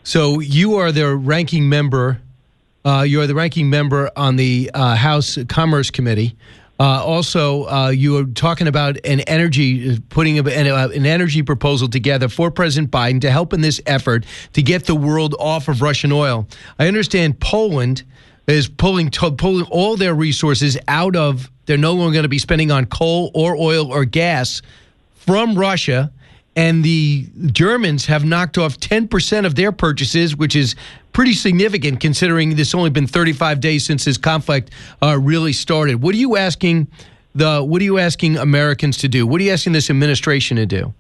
So you are the ranking member. You are the ranking member on the House Commerce Committee. Also, you are talking about putting an energy proposal together for President Biden to help in this effort to get the world off of Russian oil. I understand Poland is pulling all their resources out of. They're no longer going to be spending on coal or oil or gas from Russia. And the Germans have knocked off 10% of their purchases, which is pretty significant considering this only been 35 days since this conflict really started. What are you asking Americans to do? What are you asking this administration to do?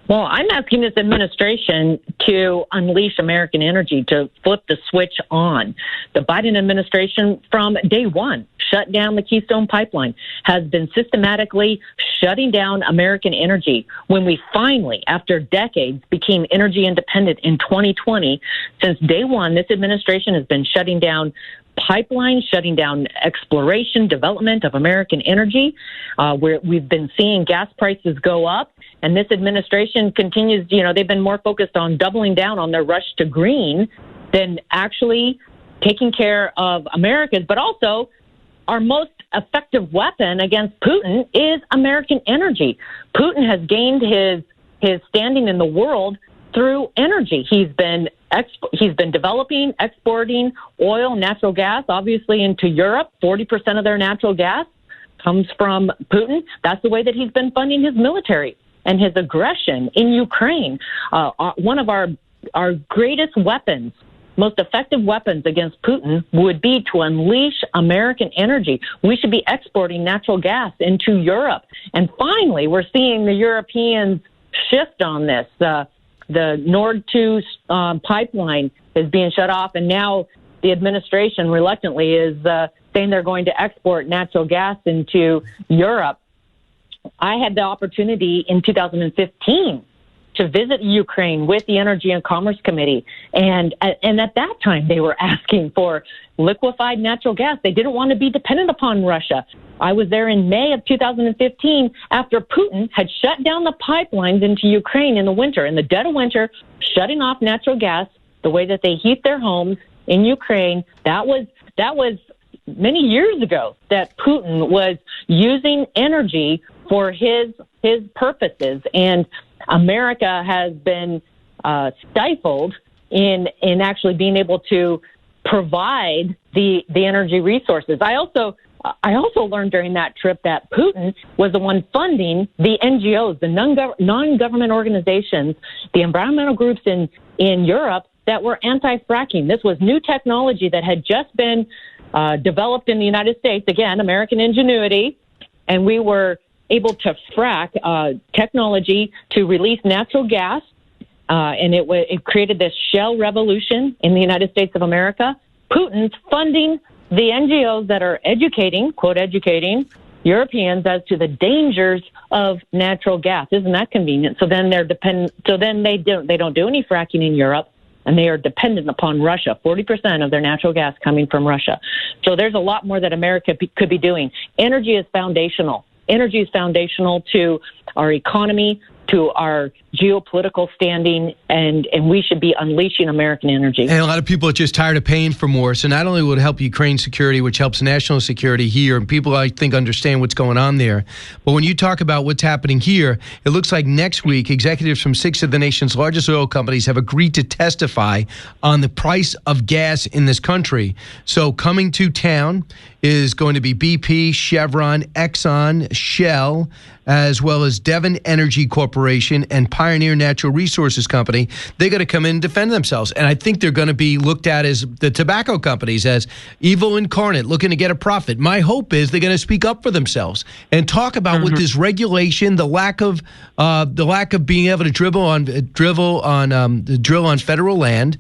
Well, I'm asking this administration to unleash American energy, to flip the switch on. The Biden administration, from day one, shut down the Keystone Pipeline, has been systematically shutting down American energy. When we finally, after decades, became energy independent in 2020, since day one, this administration has been shutting down pipelines, shutting down exploration, development of American energy. We've been seeing gas prices go up. And this administration continues, they've been more focused on doubling down on their rush to green than actually taking care of Americans. But also, our most effective weapon against Putin is American energy. Putin has gained his standing in the world through energy. He's been developing, exporting oil, natural gas, obviously into Europe. 40% of their natural gas comes from Putin. That's the way that he's been funding his military and his aggression in Ukraine. One of our greatest weapons, most effective weapons against Putin would be to unleash American energy. We should be exporting natural gas into Europe. And finally, we're seeing the Europeans shift on this. The Nord 2 pipeline is being shut off, and now the administration reluctantly is saying they're going to export natural gas into Europe. I had the opportunity in 2015 to visit Ukraine with the Energy and Commerce Committee. And at that time, they were asking for liquefied natural gas. They didn't want to be dependent upon Russia. I was there in May of 2015 after Putin had shut down the pipelines into Ukraine in the winter, in the dead of winter, shutting off natural gas, the way that they heat their homes in Ukraine. That was many years ago that Putin was using energy for his purposes, and America has been stifled in actually being able to provide the energy resources. I also learned during that trip that Putin was the one funding the NGOs, the non-government organizations, the environmental groups in Europe that were anti-fracking. This was new technology that had just been developed in the United States. Again, American ingenuity, and we were able to frack technology to release natural gas, and it created this shale revolution in the United States of America. Putin's funding the NGOs that are educating, quote, educating Europeans as to the dangers of natural gas. Isn't that convenient? So then they're dependent. So then they don't do any fracking in Europe, and they are dependent upon Russia. 40% of their natural gas coming from Russia. So there's a lot more that America could be doing. Energy is foundational. Energy is foundational to our economy, to our geopolitical standing, and we should be unleashing American energy. And a lot of people are just tired of paying for more. So not only will it help Ukraine security, which helps national security here, and people, I think, understand what's going on there, but when you talk about what's happening here, it looks like next week, executives from 6 of the nation's largest oil companies have agreed to testify on the price of gas in this country. So coming to town is going to be BP, Chevron, Exxon, Shell, as well as Devon Energy Corporation and Pioneer Natural Resources Company. They got to come in and defend themselves. And I think they're going to be looked at as the tobacco companies, as evil incarnate, looking to get a profit. My hope is they're going to speak up for themselves and talk about what this regulation, the lack of being able to drill on federal land,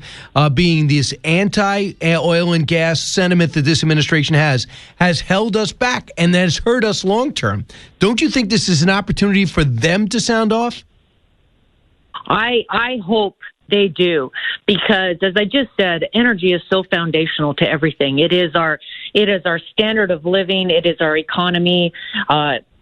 being this anti-oil and gas sentiment that this administration has held us back and that has hurt us long term. Don't you think this is an opportunity for them to sound off? I hope they do, because as I just said, energy is so foundational to everything. It is our standard of living. It is our economy.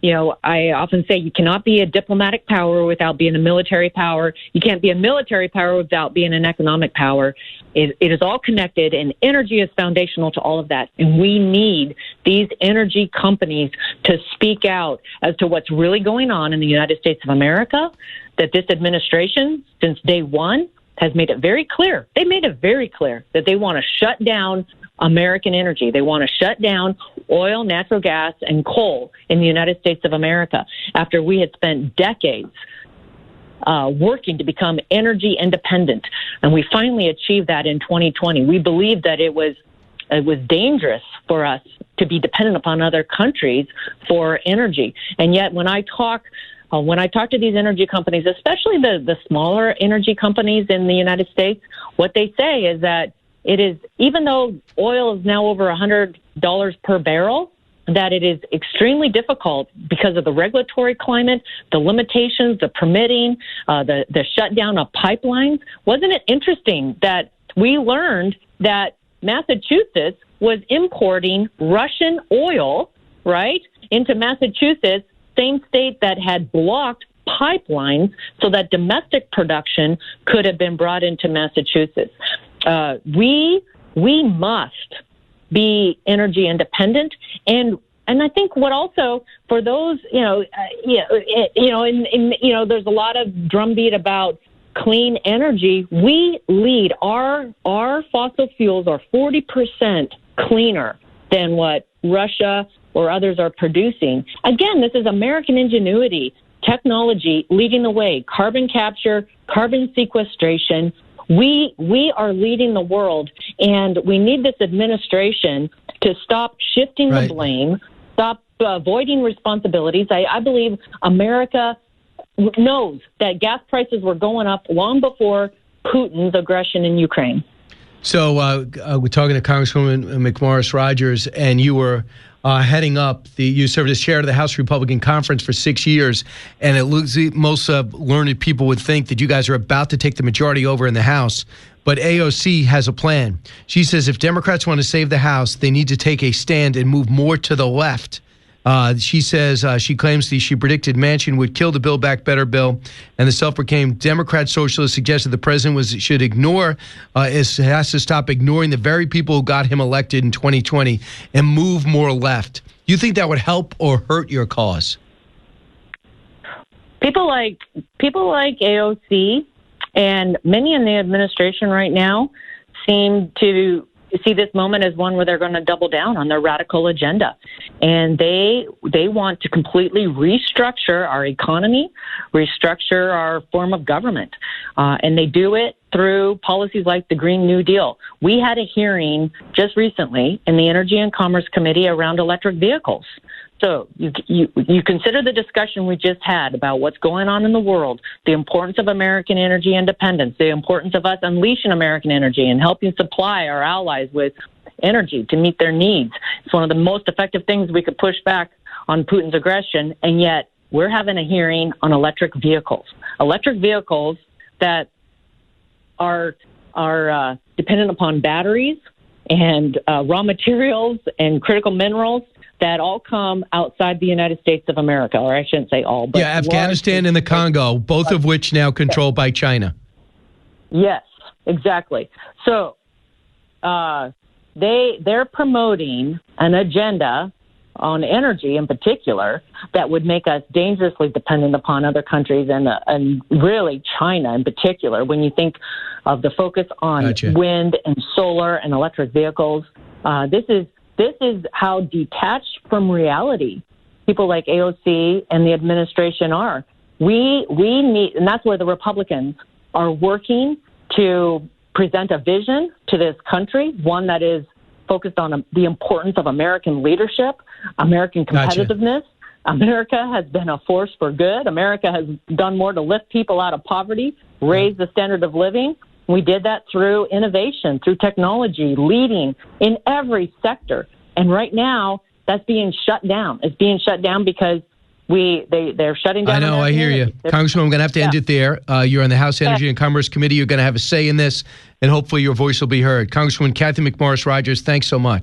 I often say you cannot be a diplomatic power without being a military power. You can't be a military power without being an economic power. It is all connected, and energy is foundational to all of that. And we need these energy companies to speak out as to what's really going on in the United States of America, that this administration, since day one, has made it very clear. They made it very clear that they want to shut down American energy. They want to shut down oil, natural gas, and coal in the United States of America after we had spent decades working to become energy independent. And we finally achieved that in 2020. We believed that it was dangerous for us to be dependent upon other countries for energy. And yet when I talk to these energy companies, especially the smaller energy companies in the United States, what they say is that it is, even though oil is now over $100 per barrel, that it is extremely difficult because of the regulatory climate, the limitations, the permitting, the shutdown of pipelines. Wasn't it interesting that we learned that Massachusetts was importing Russian oil, right, into Massachusetts, same state that had blocked pipelines so that domestic production could have been brought into Massachusetts. We must be energy independent, and I think what also for those there's a lot of drumbeat about clean energy. We lead. Our fossil fuels are 40% cleaner than what Russia or others are producing. Again, this is American ingenuity, technology leading the way. Carbon capture, carbon sequestration. We are leading the world, and we need this administration to stop shifting the blame, stop avoiding responsibilities. I believe America knows that gas prices were going up long before Putin's aggression in Ukraine. So we're talking to Congresswoman McMorris Rodgers, and you were heading up you served as chair of the House Republican Conference for 6 years, and it looks most learned people would think that you guys are about to take the majority over in the House. But AOC has a plan. She says if Democrats want to save the House, they need to take a stand and move more to the left. She says she claims she predicted Manchin would kill the Build Back Better bill, and the self-proclaimed Democrat socialist suggested the president has to stop ignoring the very people who got him elected in 2020 and move more left. Do you think that would help or hurt your cause? People like AOC and many in the administration right now seem to see this moment as one where they're going to double down on their radical agenda. And they want to completely restructure our economy, restructure our form of government. And they do it through policies like the Green New Deal. We had a hearing just recently in the Energy and Commerce Committee around electric vehicles. So you consider the discussion we just had about what's going on in the world, the importance of American energy independence, the importance of us unleashing American energy and helping supply our allies with energy to meet their needs. It's one of the most effective things we could push back on Putin's aggression, and yet we're having a hearing on electric vehicles that are dependent upon batteries and raw materials and critical minerals that all come outside the United States of America, or I shouldn't say all. But Afghanistan and the Congo, both of which now controlled by China. Yes, exactly. So they're promoting an agenda on energy in particular that would make us dangerously dependent upon other countries and really China in particular. When you think of the focus on wind and solar and electric vehicles, this is how detached from reality people like AOC and the administration are. We need, and that's where the Republicans are working to present a vision to this country, one that is focused on the importance of American leadership, American competitiveness. America has been a force for good. America has done more to lift people out of poverty, raise the standard of living. We did that through innovation, through technology, leading in every sector. And right now, that's being shut down. It's being shut down because they're shutting down. I know, I hear you. Congresswoman, I'm going to have to end it there. You're on the House Energy and Commerce Committee. You're going to have a say in this, and hopefully your voice will be heard. Congresswoman Cathy McMorris Rodgers, thanks so much.